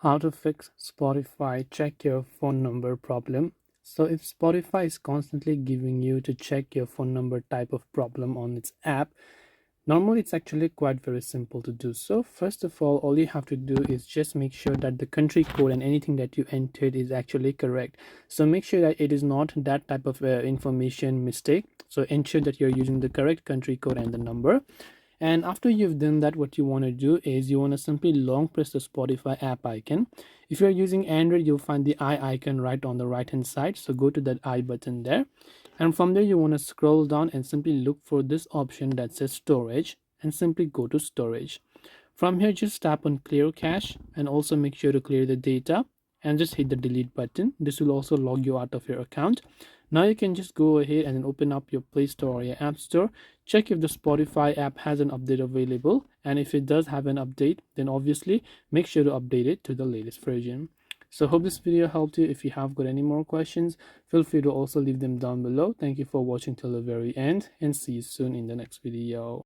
How to fix Spotify check your phone number problem. So if Spotify is constantly giving you to check your phone number type of problem on its app, normally it's actually quite very simple to do so. First of all you have to do is just make sure that the country code and anything that you entered is actually correct. So make sure that it is not that type of information mistake. So ensure that you're using the correct country code and the number. And after you've done that, what you want to do is you want to simply long press the Spotify app icon. If you're using Android, you'll find the I icon right on the right hand side. So go to that I button there. And from there, you want to scroll down and simply look for this option that says storage and simply go to storage. From here, just tap on clear cache and also make sure to clear the data and just hit the delete button. This will also log you out of your account. Now you can just go ahead and then open up your Play Store or your App Store. Check if the Spotify app has an update available, and if it does have an update, then obviously make sure to update it to the latest version. So hope this video helped you. If you have got any more questions, feel free to also leave them down below. Thank you for watching till the very end, and see you soon in the next video.